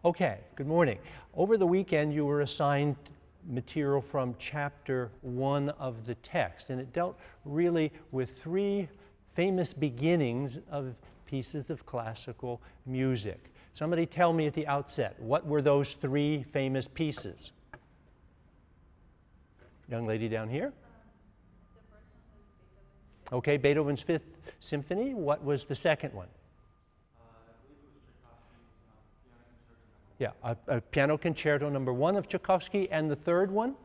Okay, good morning. Over the weekend you were assigned material from chapter 1 of the text, and it dealt really with three famous beginnings of pieces of classical music. Somebody tell me at the outset, what were those three famous pieces? Young lady down here? The first one was Beethoven's. Okay, Beethoven's Fifth Symphony. What was the second one? I believe it was Tchaikovsky's Piano Concerto No. 1. Yeah, a Piano Concerto No. 1 of Tchaikovsky, and the third one?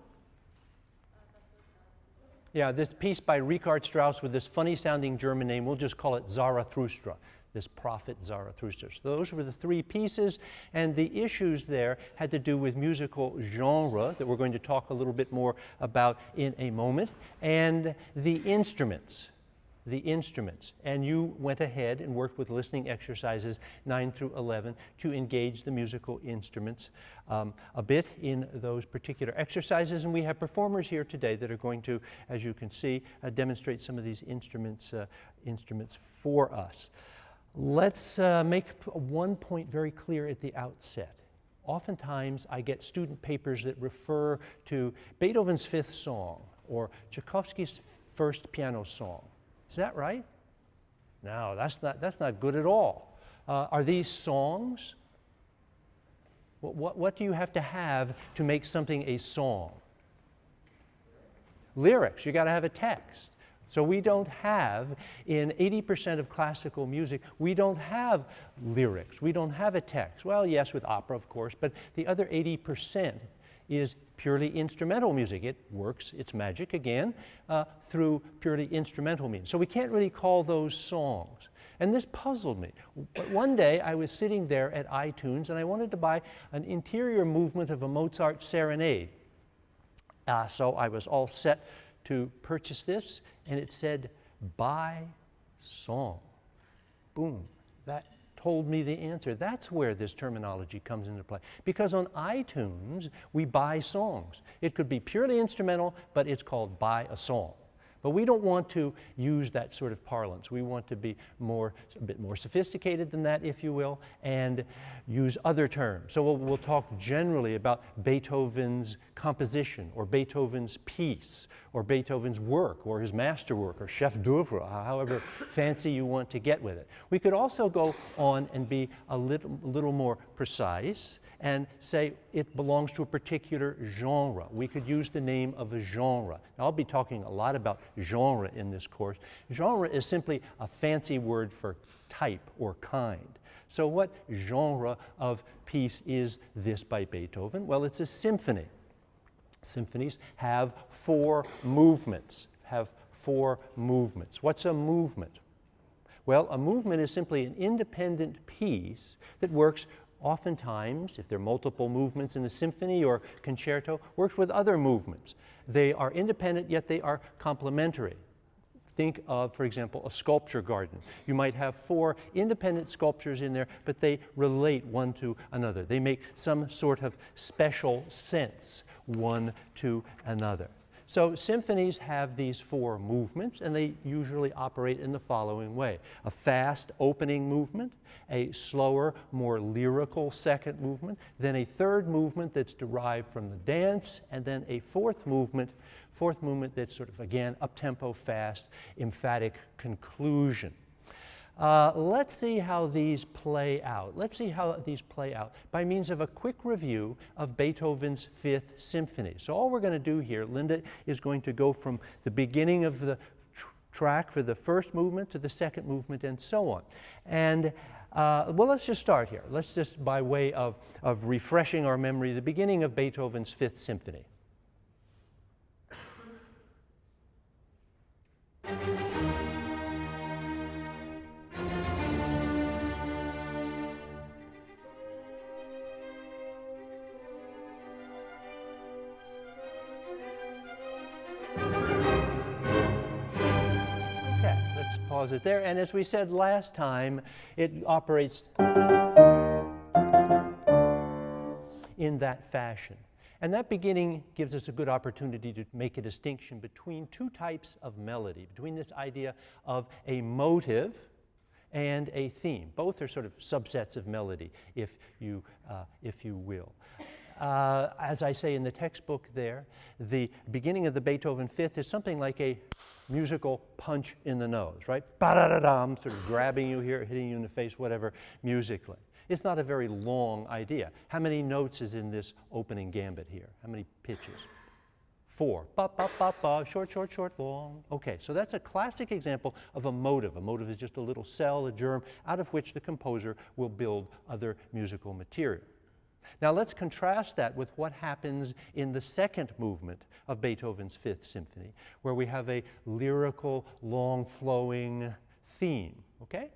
Yeah, this piece by Richard Strauss with this funny-sounding German name, we'll just call it Zarathustra, this prophet Zarathustra. So those were the three pieces, and the issues there had to do with musical genre that we're going to talk a little bit more about in a moment, and the instruments. And you went ahead and worked with listening exercises 9 through 11 to engage the musical instruments a bit in those particular exercises. And we have performers here today that are going to, as you can see, demonstrate some of these instruments for us. Let's make one point very clear at the outset. Oftentimes I get student papers that refer to Beethoven's Fifth Song or Tchaikovsky's First Piano Song. Is that right? No, that's not good at all. Are these songs? What do you have to make something a song? Lyrics. You got to have a text. So we don't have, in 80% of classical music, we don't have lyrics. We don't have a text. Well, yes, with opera, of course, but the other 80% is purely instrumental music. It works its magic again through purely instrumental means. So we can't really call those songs. And this puzzled me. But one day I was sitting there at iTunes and I wanted to buy an interior movement of a Mozart serenade. So I was all set to purchase this, and it said, buy song. Boom. That told me the answer. That's where this terminology comes into play. Because on iTunes, we buy songs. It could be purely instrumental, but it's called buy a song. But we don't want to use that sort of parlance. We want to be a bit more sophisticated than that, if you will, and use other terms. So we'll talk generally about Beethoven's composition, or Beethoven's piece, or Beethoven's work, or his masterwork, or chef d'oeuvre, however fancy you want to get with it. We could also go on and be a little more precise and say it belongs to a particular genre. We could use the name of a genre. Now, I'll be talking a lot about genre in this course. Genre is simply a fancy word for type or kind. So what genre of piece is this by Beethoven? Well, it's a symphony. Symphonies have four movements. What's a movement? Well, a movement is simply an independent piece that works oftentimes, if there are multiple movements in a symphony or concerto, works with other movements. They are independent, yet they are complementary. Think of, for example, a sculpture garden. You might have four independent sculptures in there, but they relate one to another. They make some sort of special sense one to another. So symphonies have these four movements, and they usually operate in the following way. A fast opening movement, a slower, more lyrical second movement, then a third movement that's derived from the dance, and then a fourth movement that's sort of, again, up-tempo, fast, emphatic conclusion. Let's see how these play out. By means of a quick review of Beethoven's Fifth Symphony. So all we're going to do here, Linda is going to go from the beginning of the track for the first movement to the second movement and so on. And well, let's just start here. Let's just, by way of refreshing our memory, the beginning of Beethoven's Fifth Symphony. Pause it there, and as we said last time, it operates in that fashion. And that beginning gives us a good opportunity to make a distinction between two types of melody, between this idea of a motive and a theme. Both are sort of subsets of melody, if you will. As I say in the textbook there, the beginning of the Beethoven Fifth is something like a musical punch in the nose, right? Ba-da-da-dum, sort of grabbing you here, hitting you in the face, whatever, musically. It's not a very long idea. How many notes is in this opening gambit here? How many pitches? 4. Ba, ba, ba, ba, short, short, short, long. Okay, so that's a classic example of a motive. A motive is just a little cell, a germ, out of which the composer will build other musical material. Now let's contrast that with what happens in the second movement of Beethoven's Fifth Symphony, where we have a lyrical, long-flowing theme, okay?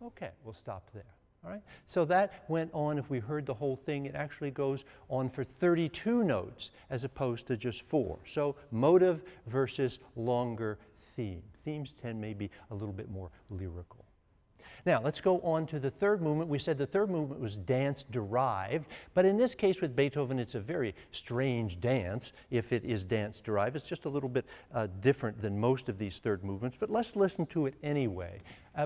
Okay, we'll stop there. All right? So that went on, if we heard the whole thing, it actually goes on for 32 notes as opposed to just 4. So motive versus longer theme. Themes tend maybe a little bit more lyrical. Now, let's go on to the third movement. We said the third movement was dance-derived, but in this case with Beethoven, it's a very strange dance, if it is dance-derived. It's just a little bit different than most of these third movements, but let's listen to it anyway,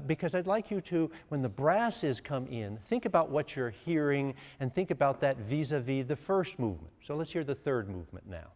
because I'd like you to, when the brasses come in, think about what you're hearing and think about that vis-a-vis the first movement. So let's hear the third movement now.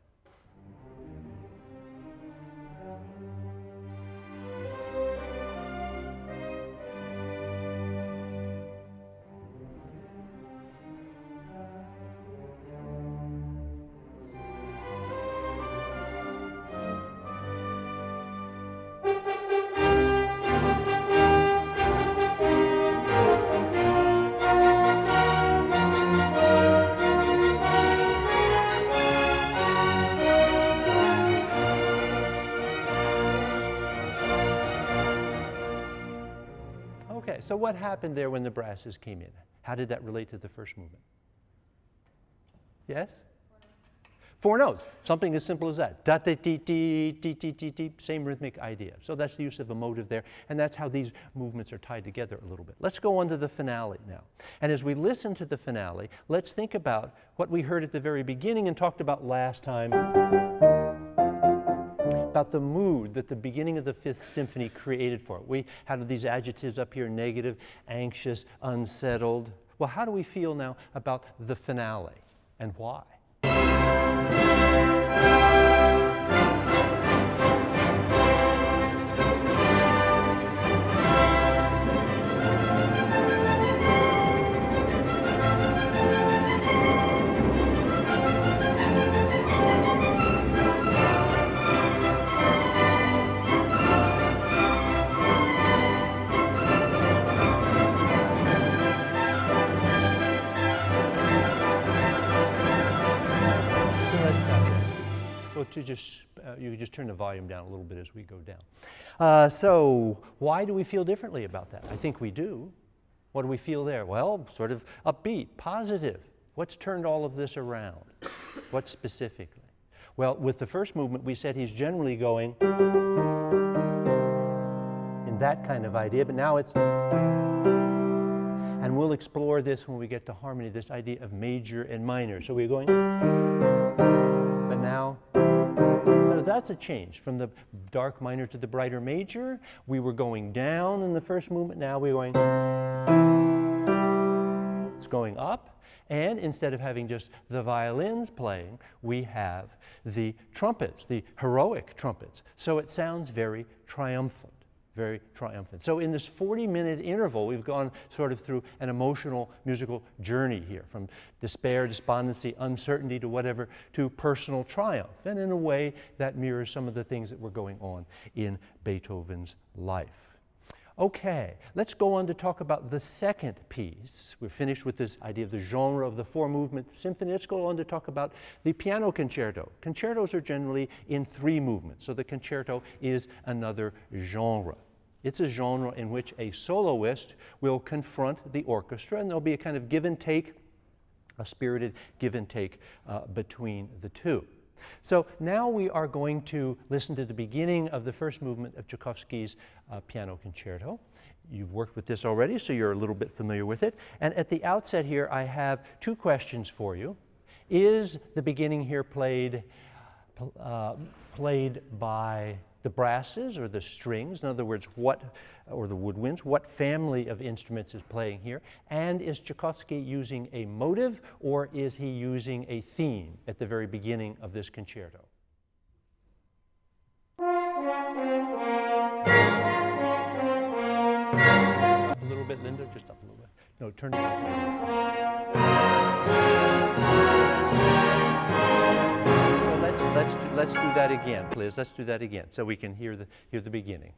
Okay, so what happened there when the brasses came in? How did that relate to the first movement? Yes? 4 notes, something as simple as that. Da da dee dee dee dee dee dee, same rhythmic idea. So that's the use of a motive there, and that's how these movements are tied together a little bit. Let's go on to the finale now. And as we listen to the finale, let's think about what we heard at the very beginning and talked about last time, about the mood that the beginning of the Fifth Symphony created for it. We had these adjectives up here: negative, anxious, unsettled. Well, how do we feel now about the finale, and why? You can just turn the volume down a little bit as we go down. So why do we feel differently about that? I think we do. What do we feel there? Well, sort of upbeat, positive. What's turned all of this around? What specifically? Well, with the first movement, we said he's generally going in that kind of idea, but now it's, and we'll explore this when we get to harmony, this idea of major and minor. So we're going, but now, so that's a change from the dark minor to the brighter major. We were going down in the first movement, now we're going, it's going up, and instead of having just the violins playing, we have the trumpets, the heroic trumpets. So it sounds very triumphant. Very triumphant. So in this 40-minute interval, we've gone sort of through an emotional musical journey here, from despair, despondency, uncertainty to whatever, to personal triumph. And in a way, that mirrors some of the things that were going on in Beethoven's life. Okay, let's go on to talk about the second piece. We're finished with this idea of the genre of the 4-movement symphony. Let's go on to talk about the piano concerto. Concertos are generally in 3 movements, so the concerto is another genre. It's a genre in which a soloist will confront the orchestra, and there'll be a kind of give and take, a spirited give and take between the two. So now we are going to listen to the beginning of the first movement of Tchaikovsky's Piano Concerto. You've worked with this already, so you're a little bit familiar with it. And at the outset here, I have two questions for you. Is the beginning here played by the brasses or the strings? In other words, or the woodwinds, what family of instruments is playing here? And is Tchaikovsky using a motive, or is he using a theme at the very beginning of this concerto? Up a little bit, Linda, just up a little bit. No, turn it up. So let's do that again, please. Let's do that again so we can hear the beginning.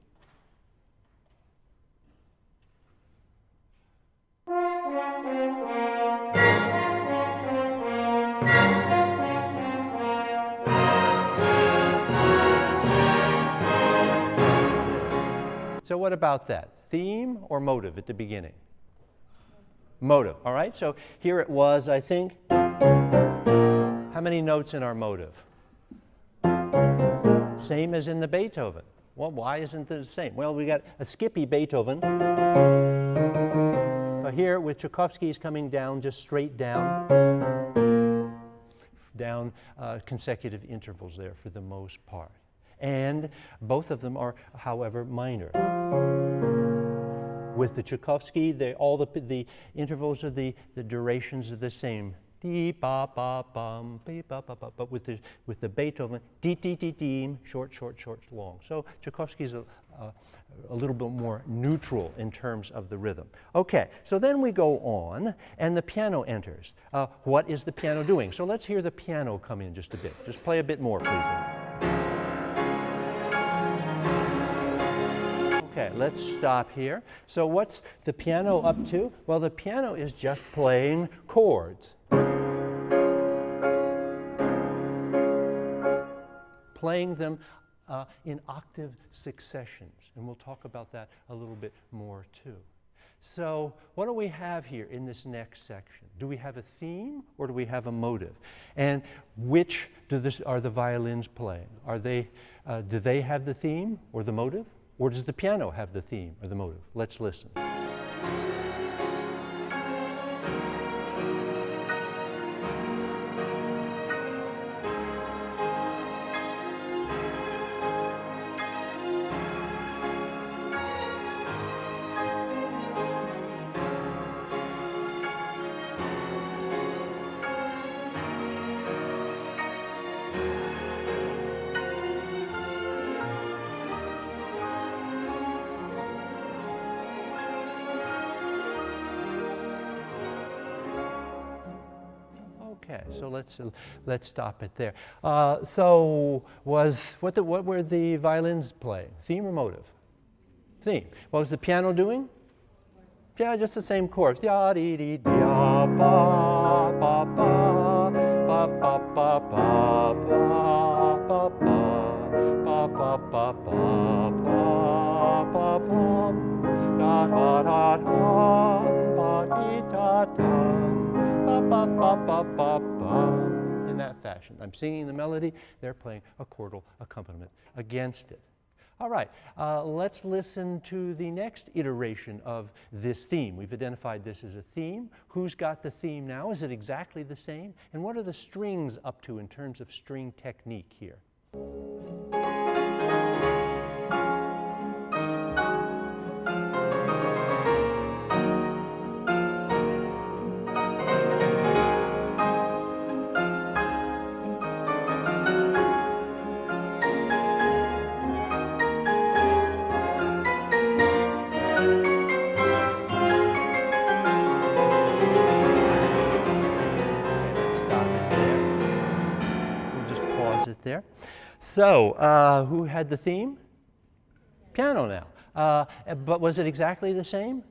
So what about that? Theme or motive at the beginning? Motive, all right? So here it was, I think. How many notes in our motive? Same as in the Beethoven. Well, why isn't it the same? Well, we got a skippy Beethoven. But here with Tchaikovsky, he's coming down, just straight down. Down consecutive intervals there for the most part. And both of them are, however, minor. With the Tchaikovsky, all the intervals of the durations are the same. Dee ba ba bum, be ba ba ba. But with the Beethoven, dee dee dee dee, short, short, short, long. So Tchaikovsky's a little bit more neutral in terms of the rhythm. Okay, so then we go on, and the piano enters. What is the piano doing? So let's hear the piano come in just a bit. Just play a bit more, please. Okay, let's stop here. So what's the piano up to? Well, the piano is just playing chords. Playing them in octave successions, and we'll talk about that a little bit more too. So what do we have here in this next section? Do we have a theme or do we have a motive? And which are the violins playing? Do they have the theme or the motive? Or does the piano have the theme or the motive? Let's listen. Okay, so let's stop it there. So what were the violins playing? Theme or motive? Theme. What was the piano doing? Yeah, just the same chords. Ya dee dee ya ba ba ba ba ba ba ba ba ba ba ba ba ba ba da da da da ba dee da da. Ba, ba, ba, ba, ba, in that fashion. I'm singing the melody, they're playing a chordal accompaniment against it. All right, let's listen to the next iteration of this theme. We've identified this as a theme. Who's got the theme now? Is it exactly the same? And what are the strings up to in terms of string technique here? There. So, who had the theme? Piano now. But was it exactly the same?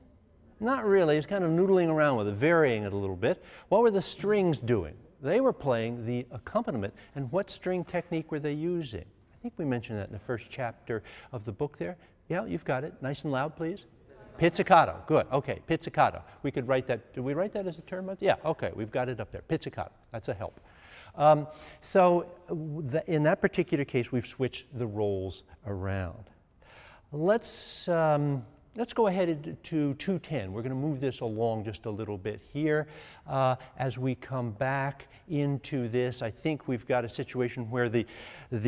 Not really. It's kind of noodling around with it, varying it a little bit. What were the strings doing? They were playing the accompaniment. And what string technique were they using? I think we mentioned that in the first chapter of the book there. Yeah, you've got it. Nice and loud, please. Pizzicato. Good. Okay, pizzicato. We could write that. Did we write that as a term? Yeah, okay. We've got it up there. Pizzicato. That's a help. In that particular case, we've switched the roles around. Let's go ahead to 210. We're going to move this along just a little bit here. As we come back into this, I think we've got a situation where the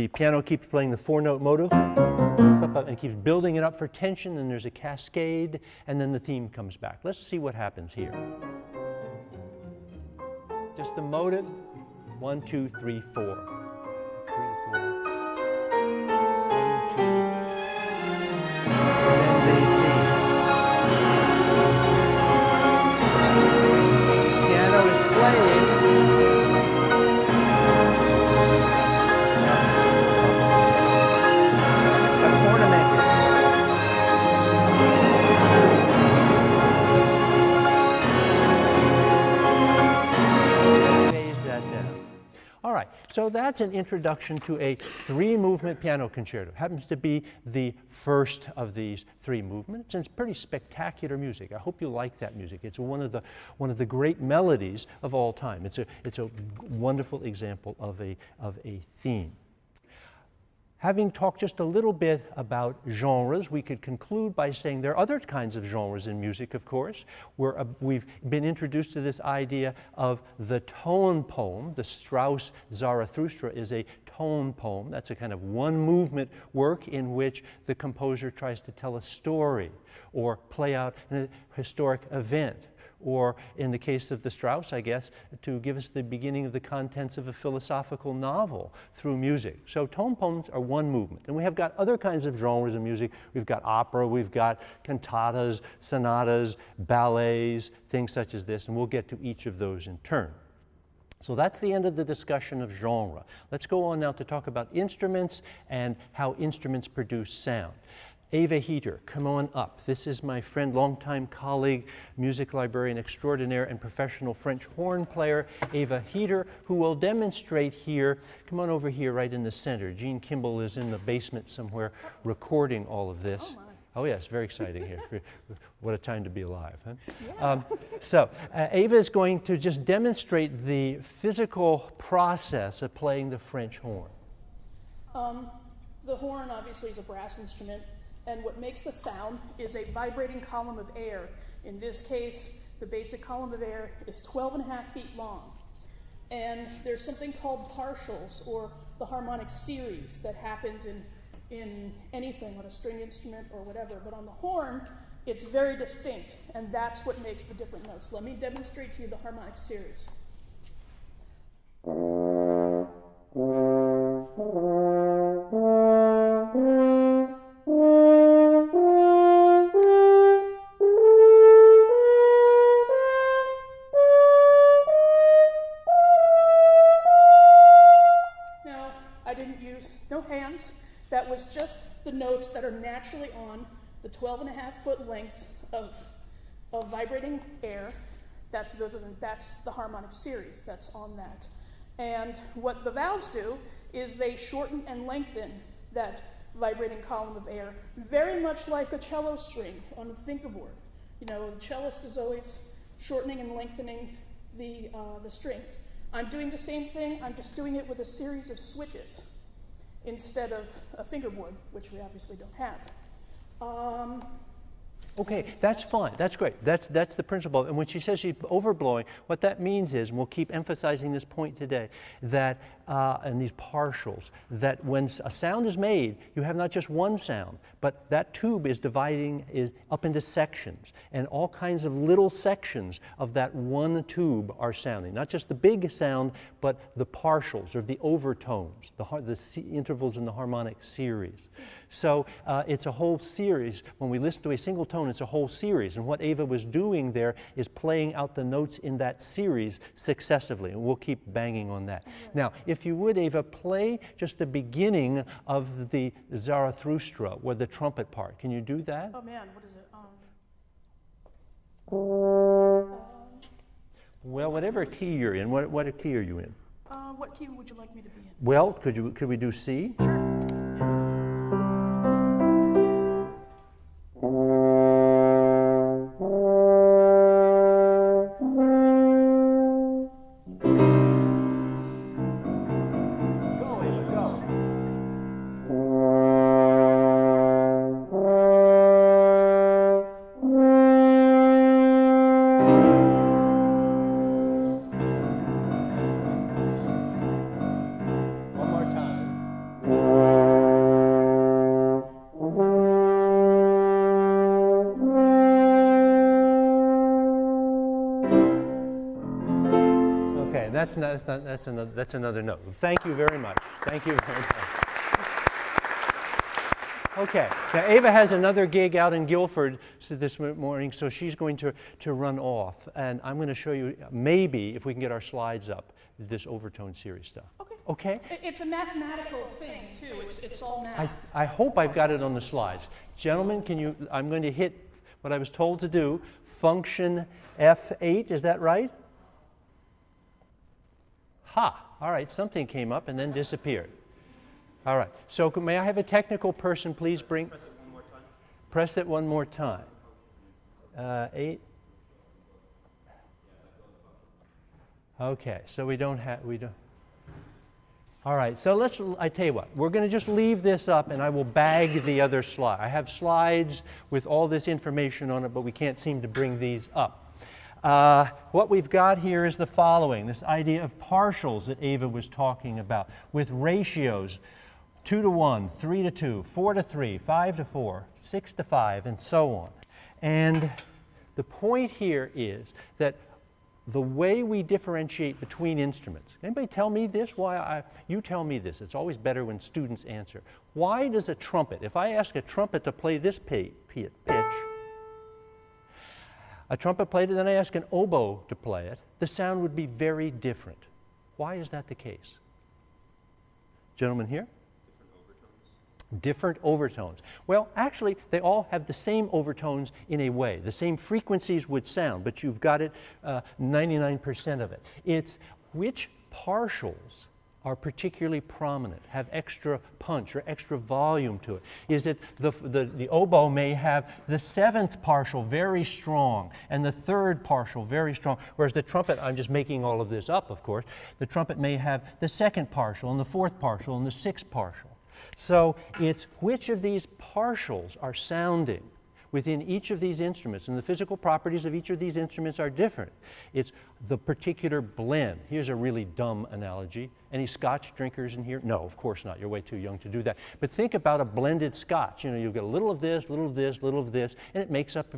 piano keeps playing the four-note motive and keeps building it up for tension, and there's a cascade, and then the theme comes back. Let's see what happens here. Just the motive, 1, 2, 3, 4. 3, 4. 1, 2. And then the piano is playing. But ornamented. All right, so that's an introduction to a three-movement piano concerto. It happens to be the first of these three movements, and it's pretty spectacular music. I hope you like that music. It's one of the great melodies of all time. It's a wonderful example of a theme. Having talked just a little bit about genres, we could conclude by saying there are other kinds of genres in music, of course. We've been introduced to this idea of the tone poem. The Strauss Zarathustra is a tone poem. That's a kind of one-movement work in which the composer tries to tell a story or play out an historic event. Or in the case of the Strauss, I guess, to give us the beginning of the contents of a philosophical novel through music. So tone poems are one movement. And we have got other kinds of genres of music. We've got opera, we've got cantatas, sonatas, ballets, things such as this, and we'll get to each of those in turn. So that's the end of the discussion of genre. Let's go on now to talk about instruments and how instruments produce sound. Eva Heater, come on up. This is my friend, longtime colleague, music librarian extraordinaire and professional French horn player, Eva Heater, who will demonstrate here. Come on over here right in the center. Gene Kimball is in the basement somewhere recording all of this. Oh yes, very exciting here. What a time to be alive, huh? Yeah. Eva is going to just demonstrate the physical process of playing the French horn. The horn obviously is a brass instrument. And what makes the sound is a vibrating column of air. In this case, the basic column of air is 12.5 feet long. And there's something called partials, or the harmonic series, that happens in anything, on a string instrument or whatever. But on the horn, it's very distinct, and that's what makes the different notes. Let me demonstrate to you the harmonic series. That was just the notes that are naturally on the 12.5 foot length of vibrating air. That's the harmonic series that's on that. And what the valves do is they shorten and lengthen that vibrating column of air, very much like a cello string on a fingerboard. You know, the cellist is always shortening and lengthening the strings. I'm doing the same thing, I'm just doing it with a series of switches instead of a fingerboard, which we obviously don't have. Okay, that's fine. That's great. That's the principle. And when she says she's overblowing, what that means is, and we'll keep emphasizing this point today, that and these partials, that when a sound is made, you have not just one sound, but that tube is dividing up into sections, and all kinds of little sections of that one tube are sounding. Not just the big sound, but the partials or the overtones, the intervals in the harmonic series. So it's a whole series. When we listen to a single tone, it's a whole series. And what Eva was doing there is playing out the notes in that series successively. And we'll keep banging on that. Now, if you would, Eva, play just the beginning of the Zarathustra, or the trumpet part. Can you do that? Oh man, what is it? Well, whatever key you're in. What key are you in? What key would you like me to be in? Well, could we do C? Sure. that's another note. Thank you very much. Thank you very much. Okay, now Ava has another gig out in Guilford this morning, so she's going to run off. And I'm going to show you, maybe, if we can get our slides up, this overtone series stuff. Okay. Okay? It's a mathematical thing, too. It's all math. I hope I've got it on the slides. Gentlemen, I'm going to hit what I was told to do, function F8, is that right? Ha, all right, something came up and then disappeared. All right, so may I have a technical person please bring? Press it one more time. Press it one more time. 8. Okay, so we don't. All right, so I tell you what, we're going to just leave this up and I will bag the other slide. I have slides with all this information on it, but we can't seem to bring these up. What we've got here is the following, this idea of partials that Ava was talking about, with ratios 2 to 1, 3 to 2, 4 to 3, 5 to 4, 6 to 5, and so on. And the point here is that the way we differentiate between instruments. Anybody tell me this? You tell me this. It's always better when students answer. Why does a trumpet, if I ask a trumpet to play this pitch, a trumpet played it, then I ask an oboe to play it, the sound would be very different. Why is that the case? Gentlemen here? Different overtones. Well, actually, they all have the same overtones in a way. The same frequencies would sound, but you've got it 99% of it. It's which partials are particularly prominent, have extra punch or extra volume to it. Is it the oboe may have the 7th partial very strong and the 3rd partial very strong, whereas the trumpet, I'm just making all of this up, of course, the trumpet may have the 2nd partial and the 4th partial and the 6th partial. So it's which of these partials are sounding within each of these instruments, and the physical properties of each of these instruments are different. It's the particular blend. Here's a really dumb analogy. Any Scotch drinkers in here? No, of course not. You're way too young to do that. But think about a blended Scotch. You know, you get a little of this, little of this, little of this, and it makes up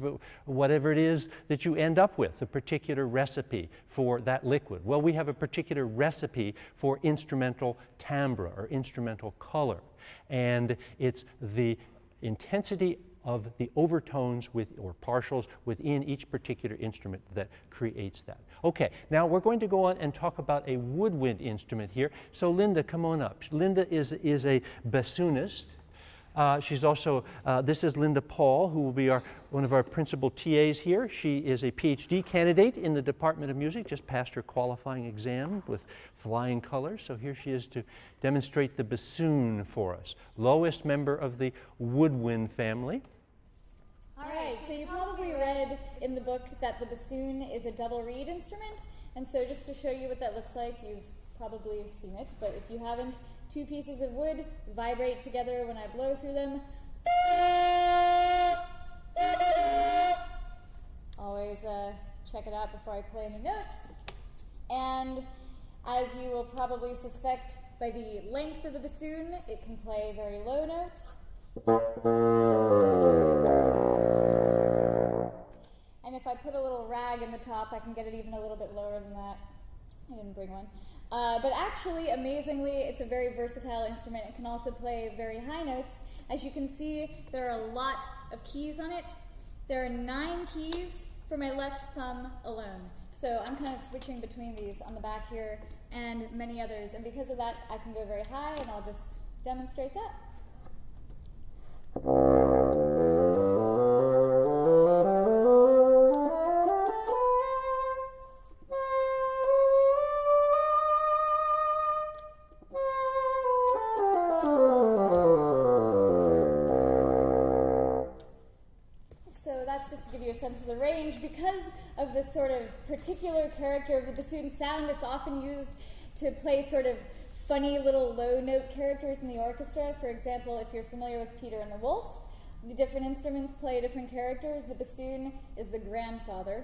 whatever it is that you end up with, a particular recipe for that liquid. Well, we have a particular recipe for instrumental timbre or instrumental color. And it's the intensity of the overtones or partials within each particular instrument that creates that. Okay, now we're going to go on and talk about a woodwind instrument here. So Linda, come on up. Linda is a bassoonist. She's also, this is Linda Paul, who will be one of our principal TAs here. She is a PhD candidate in the Department of Music, just passed her qualifying exam with flying colors. So here she is to demonstrate the bassoon for us. Lowest member of the woodwind family. All right, so you probably read in the book that the bassoon is a double reed instrument. And so just to show you what that looks like, you've probably seen it, but if you haven't, 2 pieces of wood vibrate together when I blow through them. Always check it out before I play any notes. And as you will probably suspect by the length of the bassoon, it can play very low notes. And if I put a little rag in the top, I can get it even a little bit lower than that. I didn't bring one. But actually, amazingly, it's a very versatile instrument. It can also play very high notes. As you can see, there are a lot of keys on it. There are 9 keys for my left thumb alone. So I'm kind of switching between these on the back here and many others. And because of that, I can go very high, and I'll just demonstrate that. Just to give you a sense of the range, because of this sort of particular character of the bassoon sound, it's often used to play sort of funny little low note characters in the orchestra. For example, if you're familiar with Peter and the Wolf, the different instruments play different characters. The bassoon is the grandfather.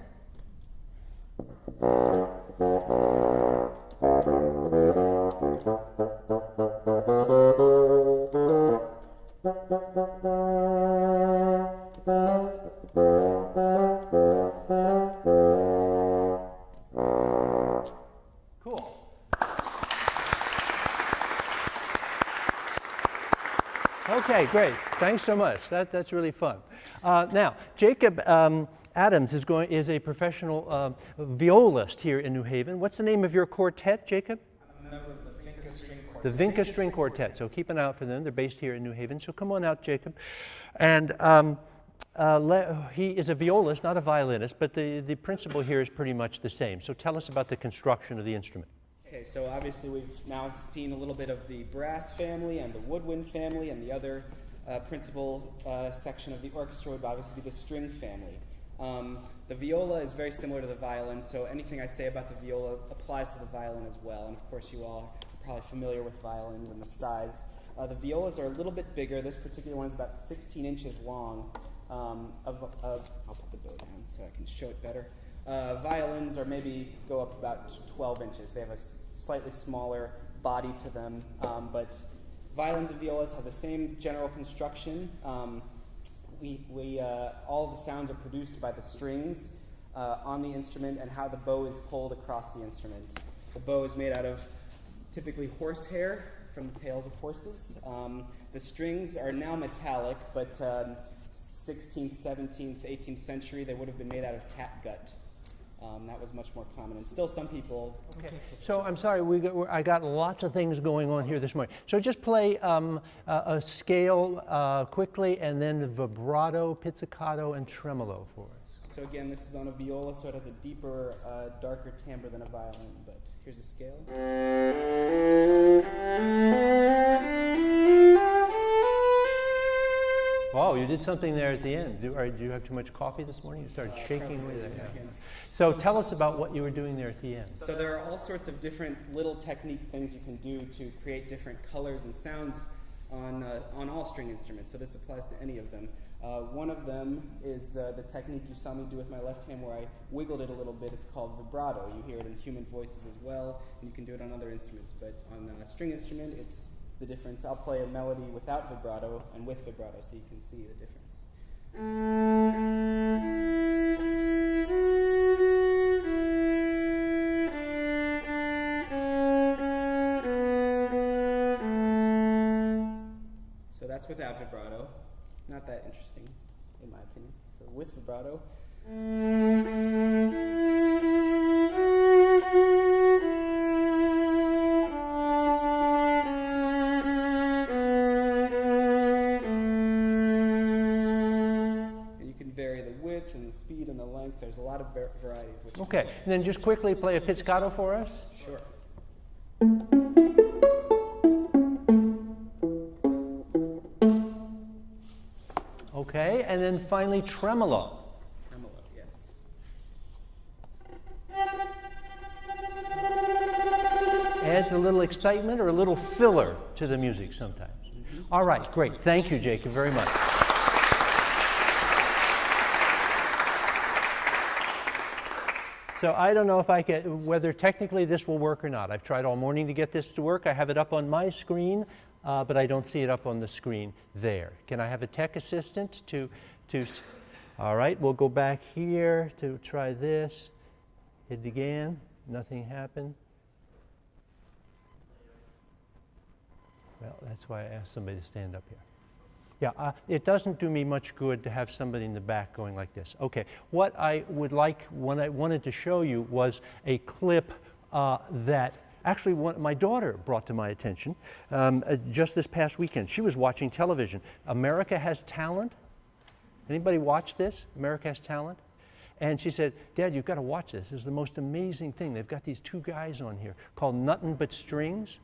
Cool. Okay, great. Thanks so much. That's really fun. Now, Jacob Adams is a professional violist here in New Haven. What's the name of your quartet, Jacob? I'm a member of the Vinca String Quartet. The Vinca String Quartet. So keep an eye out for them. They're based here in New Haven. So come on out, Jacob. And he is a violist, not a violinist, but the principle here is pretty much the same. So tell us about the construction of the instrument. Okay, so obviously we've now seen a little bit of the brass family and the woodwind family, and the other principal section of the orchestra would obviously be the string family. The viola is very similar to the violin, so anything I say about the viola applies to the violin as well. And of course you all are probably familiar with violins and the size. The violas are a little bit bigger. This particular one is about 16 inches long. I'll put the bow down so I can show it better. Violins are maybe go up about 12 inches. They have a slightly smaller body to them, but violins and violas have the same general construction. All of the sounds are produced by the strings on the instrument and how the bow is pulled across the instrument. The bow is made out of typically horsehair from the tails of horses. The strings are now metallic, but 16th, 17th, 18th century, they would have been made out of catgut. That was much more common, and still some people... Okay. So I'm sorry, I got lots of things going on here this morning. So just play a scale quickly, and then the vibrato, pizzicato, and tremolo for us. So again, this is on a viola, so it has a deeper, darker timbre than a violin, but here's a scale. Wow, you did something there at the end. Do you have too much coffee this morning? You started shaking away there. Yeah. So tell us about what you were doing there at the end. So there are all sorts of different little technique things you can do to create different colors and sounds on all string instruments. So this applies to any of them. One of them is the technique you saw me do with my left hand where I wiggled it a little bit. It's called vibrato. You hear it in human voices as well, and you can do it on other instruments. But on a string instrument, it's the difference. I'll play a melody without vibrato and with vibrato so you can see the difference. So that's without vibrato. Not that interesting, in my opinion. So with vibrato. And the speed and the length. There's a lot of variety of which. Okay, and then just quickly play a pizzicato for us. Sure. Okay, and then finally tremolo. Tremolo, yes. Adds a little excitement or a little filler to the music sometimes. All right, great. Thank you, Jacob, very much. So I don't know if whether technically this will work or not. I've tried all morning to get this to work. I have it up on my screen, but I don't see it up on the screen there. Can I have a tech assistant to all right, we'll go back here to try this. Hit it again, nothing happened. Well, that's why I asked somebody to stand up here. Yeah, it doesn't do me much good to have somebody in the back going like this. Okay, what I would like, what I wanted to show you was a clip that actually my daughter brought to my attention just this past weekend. She was watching television. America Has Talent. Anybody watch this? America Has Talent? And she said, Dad, you've got to watch this. This is the most amazing thing. They've got these two guys on here called Nuttin' But Strings.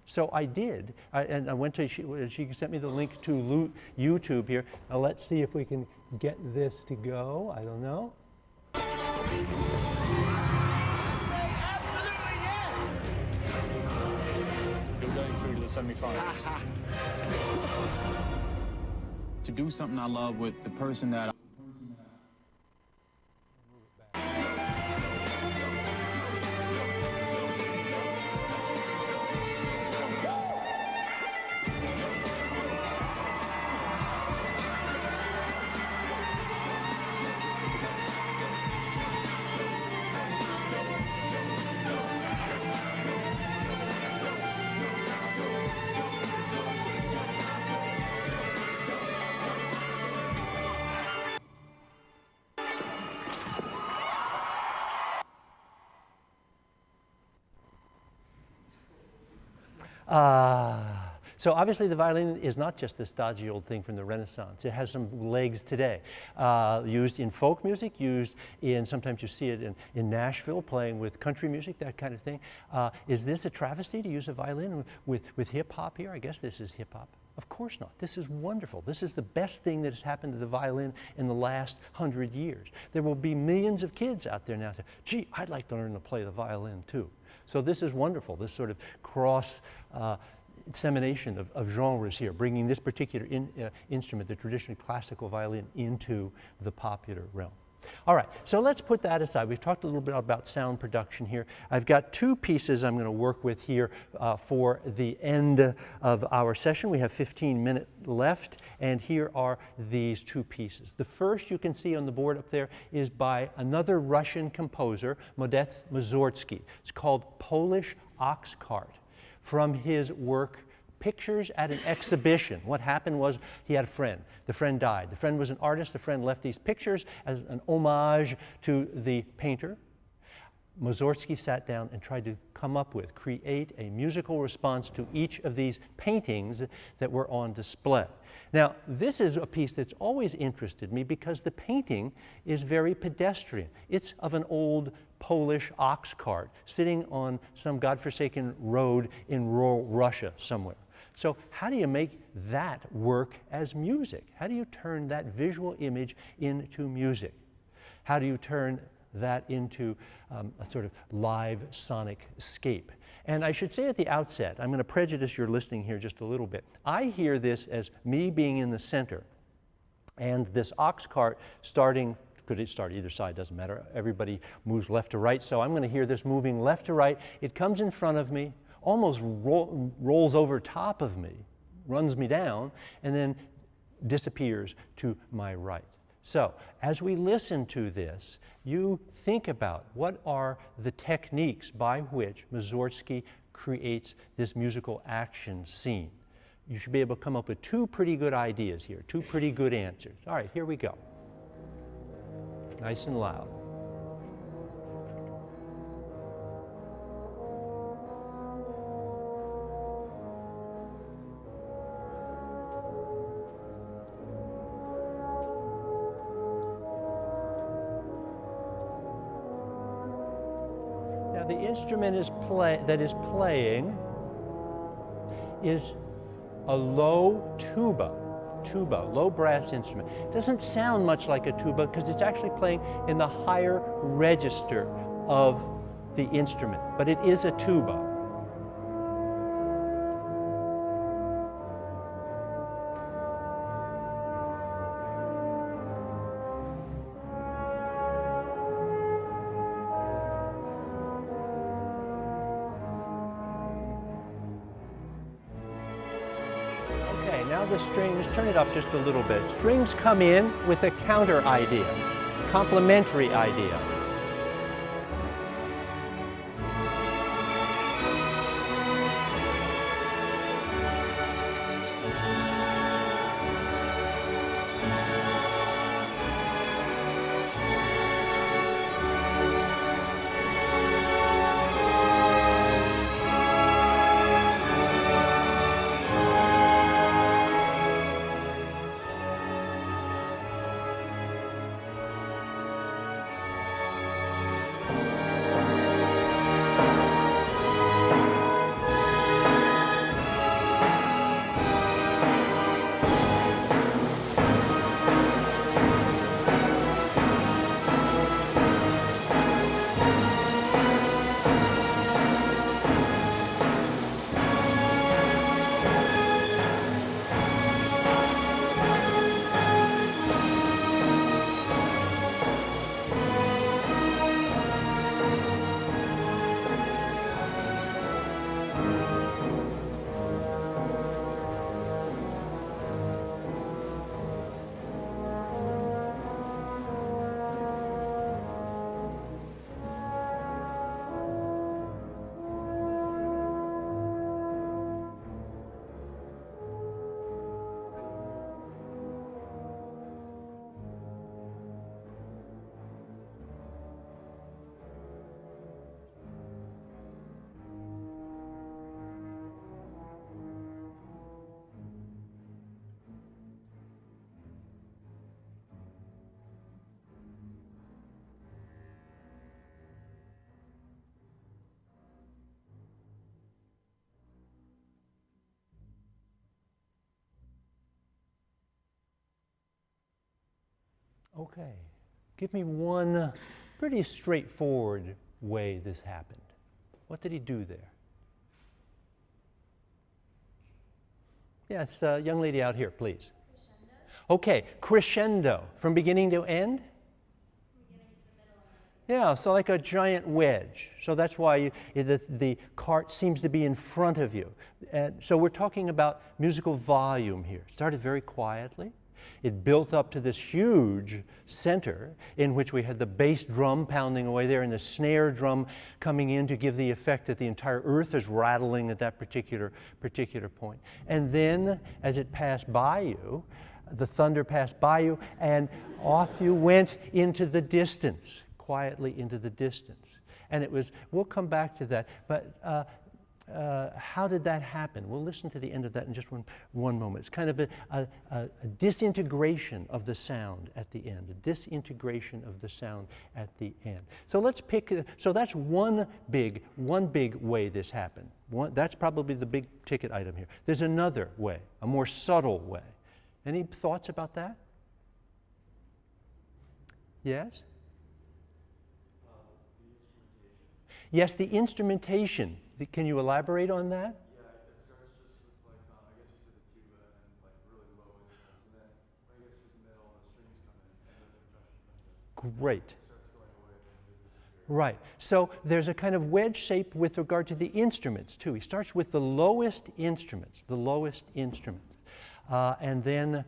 So I did, and I went to, she sent me the link to YouTube here. Now let's see if we can get this to go. I don't know. You're going through to the semi-finals. To do something I love with the person that So obviously the violin is not just this stodgy old thing from the Renaissance. It has some legs today. Used in folk music, used in, sometimes you see it in Nashville playing with country music, that kind of thing. Is this a travesty to use a violin with hip hop here? I guess this is hip hop. Of course not. This is wonderful. This is the best thing that has happened to the violin in the last 100 years. There will be millions of kids out there now saying, gee, I'd like to learn to play the violin too. So this is wonderful, this sort of cross dissemination of genres here, bringing this particular instrument, the traditionally classical violin, into the popular realm. All right, so let's put that aside. We've talked a little bit about sound production here. I've got two pieces I'm going to work with here for the end of our session. We have 15 minutes left, and here are these two pieces. The first you can see on the board up there is by another Russian composer, Modest Mussorgsky. It's called Polish Ox Cart, from his work Pictures at an Exhibition. What happened was he had a friend. The friend died. The friend was an artist. The friend left these pictures as an homage to the painter. Mussorgsky sat down and tried to create a musical response to each of these paintings that were on display. Now, this is a piece that's always interested me because the painting is very pedestrian. It's of an old Polish ox cart sitting on some godforsaken road in rural Russia somewhere. So how do you make that work as music? How do you turn that visual image into music? How do you turn that into a sort of live sonic scape? And I should say at the outset, I'm going to prejudice your listening here just a little bit. I hear this as me being in the center and this ox cart starting, could it start either side, doesn't matter. Everybody moves left to right, so I'm going to hear this moving left to right. It comes in front of me, almost rolls over top of me, runs me down, and then disappears to my right. So as we listen to this, you think about what are the techniques by which Mussorgsky creates this musical action scene. You should be able to come up with two pretty good ideas here, two pretty good answers. All right, here we go. Nice and loud. The instrument that is playing is a low tuba, low brass instrument. It doesn't sound much like a tuba because it's actually playing in the higher register of the instrument, but it is a tuba. Now the strings, turn it up just a little bit. Strings come in with a counter idea, complementary idea. Okay. Give me one pretty straightforward way this happened. What did he do there? Yes, young lady out here, please. Crescendo. Okay, crescendo, from beginning to end? Yeah, so like a giant wedge. So that's why the cart seems to be in front of you. And so we're talking about musical volume here. It started very quietly. It built up to this huge center in which we had the bass drum pounding away there and the snare drum coming in to give the effect that the entire earth is rattling at that particular point. And then as it passed by you, the thunder passed by you and off you went into the distance, quietly into the distance. And it was, we'll come back to that, but how did that happen? We'll listen to the end of that in just one moment. It's kind of a disintegration of the sound at the end, a disintegration of the sound at the end. So let's pick, so that's one big way this happened. That's probably the big ticket item here. There's another way, a more subtle way. Any thoughts about that? Yes? Yes, the instrumentation. Can you elaborate on that? Yeah, it starts just with like, I guess you said the tuba and like really low instruments, and then when it gets to the middle, the strings come in, and then the percussion comes in. Great. It starts going away, and then it disappears. Right. So there's a kind of wedge shape with regard to the instruments too. He starts with the lowest instruments, and then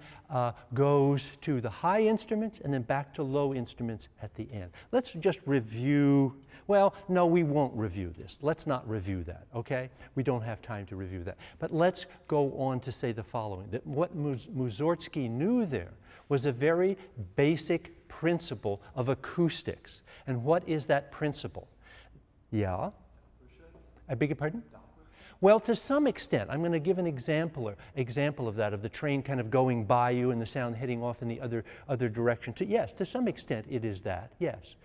goes to the high instruments and then back to low instruments at the end. Let's just review. Well, no, we won't review this. Let's not review that, okay? We don't have time to review that. But let's go on to say the following, that what Mussorgsky knew there was a very basic principle of acoustics. And what is that principle? Yeah? I beg your pardon? Well, to some extent. I'm going to give an example of that, of the train kind of going by you and the sound heading off in the other direction. Yes, to some extent it is that, yes.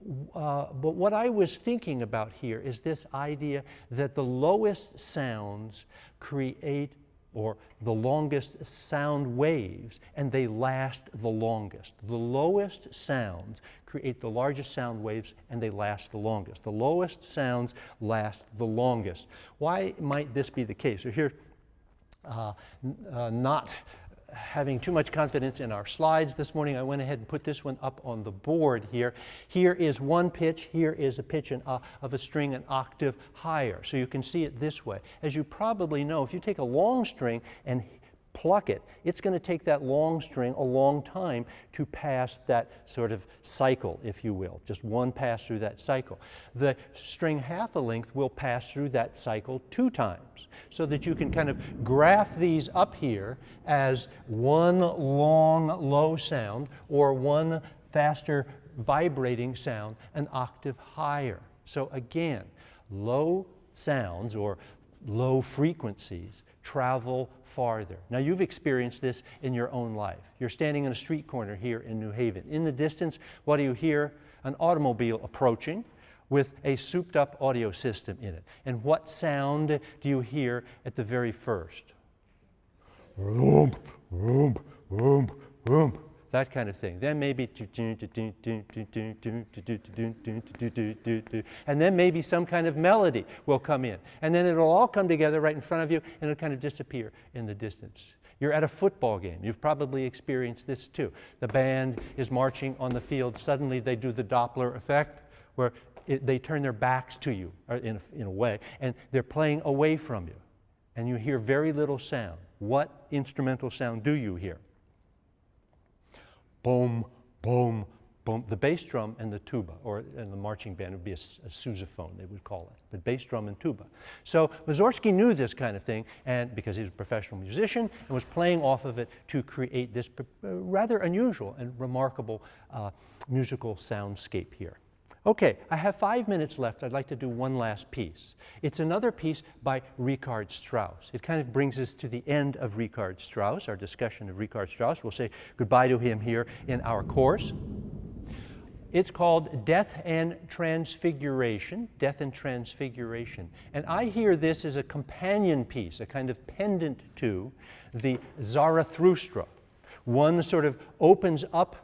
But what I was thinking about here is this idea that the lowest sounds create, or the longest sound waves, and they last the longest. The lowest sounds create the largest sound waves, and they last the longest. The lowest sounds last the longest. Why might this be the case? So here, not having too much confidence in our slides this morning, I went ahead and put this one up on the board here. Here is one pitch. Here is a pitch of a string an octave higher. So you can see it this way. As you probably know, if you take a long string and pluck it, it's going to take that long string a long time to pass that sort of cycle, if you will, just one pass through that cycle. The string half a length will pass through that cycle 2 times, so that you can kind of graph these up here as one long low sound or one faster vibrating sound an octave higher. So again, low sounds or low frequencies travel farther. Now you've experienced this in your own life. You're standing in a street corner here in New Haven. In the distance, what do you hear? An automobile approaching with a souped up audio system in it. And what sound do you hear at the very first? Vroom, vroom, vroom, vroom. That kind of thing. Then maybe, and then maybe some kind of melody will come in. And then it'll all come together right in front of you, and it'll kind of disappear in the distance. You're at a football game. You've probably experienced this too. The band is marching on the field. Suddenly they do the Doppler effect, where they turn their backs to you, or in a way, and they're playing away from you. And you hear very little sound. What instrumental sound do you hear? Boom, boom, boom. The bass drum and the tuba, and the marching band would be a sousaphone, they would call it, but bass drum and tuba. So Mussorgsky knew this kind of thing, and because he was a professional musician, and was playing off of it to create this rather unusual and remarkable musical soundscape here. Okay, I have 5 minutes left. I'd like to do one last piece. It's another piece by Richard Strauss. It kind of brings us to the end of Richard Strauss, our discussion of Richard Strauss. We'll say goodbye to him here in our course. It's called Death and Transfiguration, Death and Transfiguration. And I hear this as a companion piece, a kind of pendant to the Zarathustra, One sort of opens up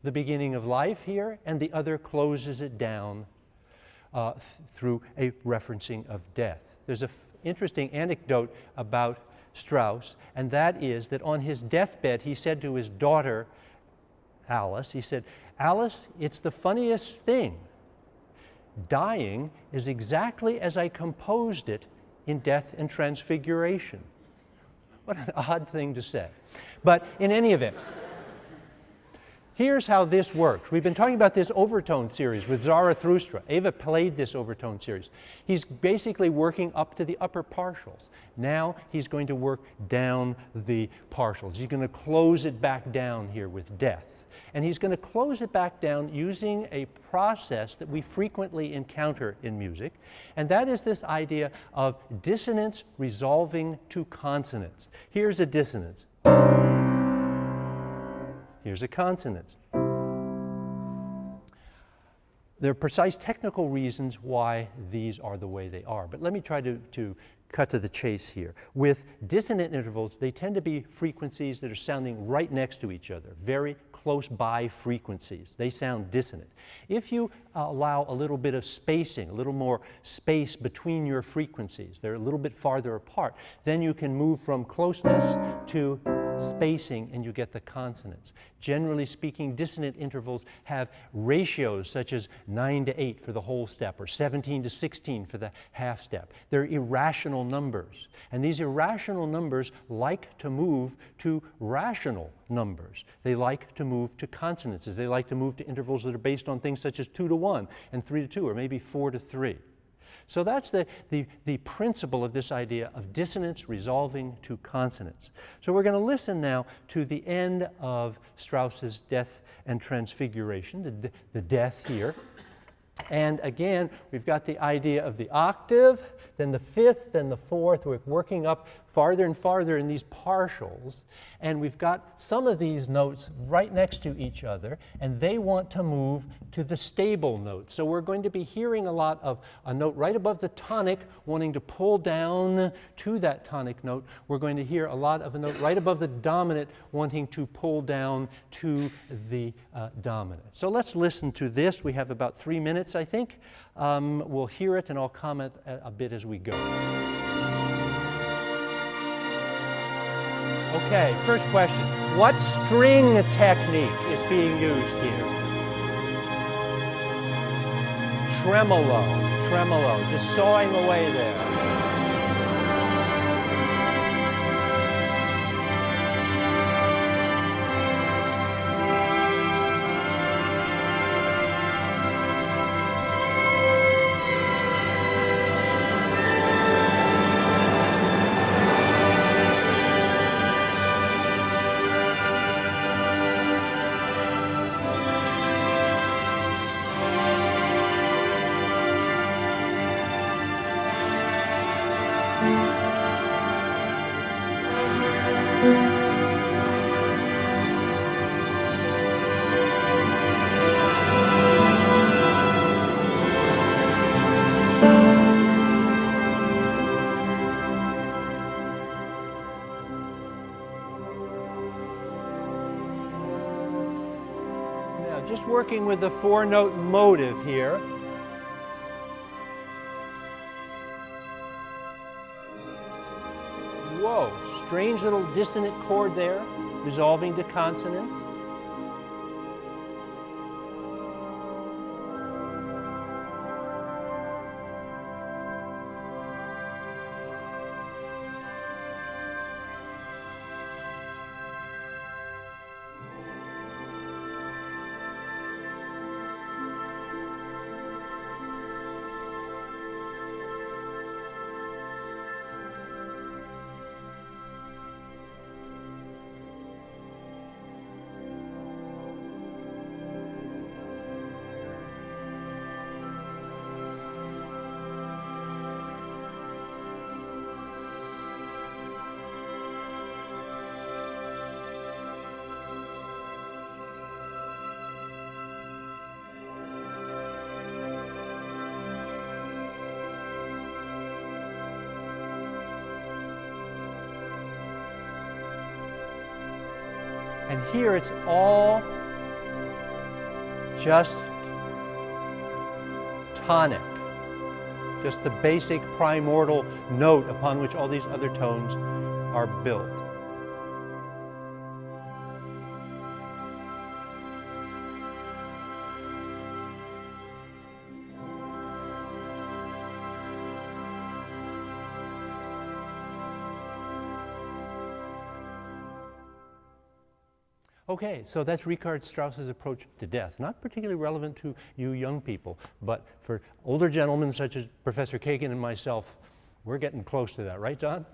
the beginning of life here, and the other closes it down through a referencing of death. There's an interesting anecdote about Strauss, and that is that on his deathbed he said to his daughter, Alice, he said, "Alice, it's the funniest thing. Dying is exactly as I composed it in Death and Transfiguration." What an odd thing to say. But in any event, here's how this works. We've been talking about this overtone series with Zarathustra. Eva played this overtone series. He's basically working up to the upper partials. Now he's going to work down the partials. He's going to close it back down here with death. And he's going to close it back down using a process that we frequently encounter in music, and that is this idea of dissonance resolving to consonance. Here's a dissonance. Here's a consonance. There are precise technical reasons why these are the way they are, but let me try to cut to the chase here. With dissonant intervals, they tend to be frequencies that are sounding right next to each other, very close by frequencies. They sound dissonant. If you allow a little bit of spacing, a little more space between your frequencies, they're a little bit farther apart, then you can move from closeness to spacing and you get the consonants. Generally speaking, dissonant intervals have ratios such as 9 to 8 for the whole step or 17 to 16 for the half step. They're irrational numbers, and these irrational numbers like to move to rational numbers. They like to move to consonances. They like to move to intervals that are based on things such as 2 to 1 and 3 to 2 or maybe 4 to 3. So that's the principle of this idea of dissonance resolving to consonance. So we're going to listen now to the end of Strauss's Death and Transfiguration, the death here. And again, we've got the idea of the octave, then the fifth, then the fourth. We're working up farther and farther in these partials, and we've got some of these notes right next to each other, and they want to move to the stable note. So we're going to be hearing a lot of a note right above the tonic wanting to pull down to that tonic note. We're going to hear a lot of a note right above the dominant wanting to pull down to the dominant. So let's listen to this. We have about 3 minutes, I think. We'll hear it, and I'll comment a bit as we go. Okay, first question. What string technique is being used here? Tremolo, just sawing away there. Just working with the 4-note motive here. Whoa, strange little dissonant chord there, resolving to consonance. And here it's all just tonic, just the basic primordial note upon which all these other tones are built. Okay, so that's Richard Strauss's approach to death. Not particularly relevant to you young people, but for older gentlemen such as Professor Kagan and myself, we're getting close to that, right, John?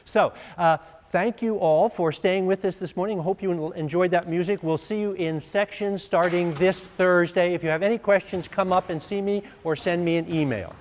So, thank you all for staying with us this morning. I hope you enjoyed that music. We'll see you in sections starting this Thursday. If you have any questions, come up and see me or send me an email.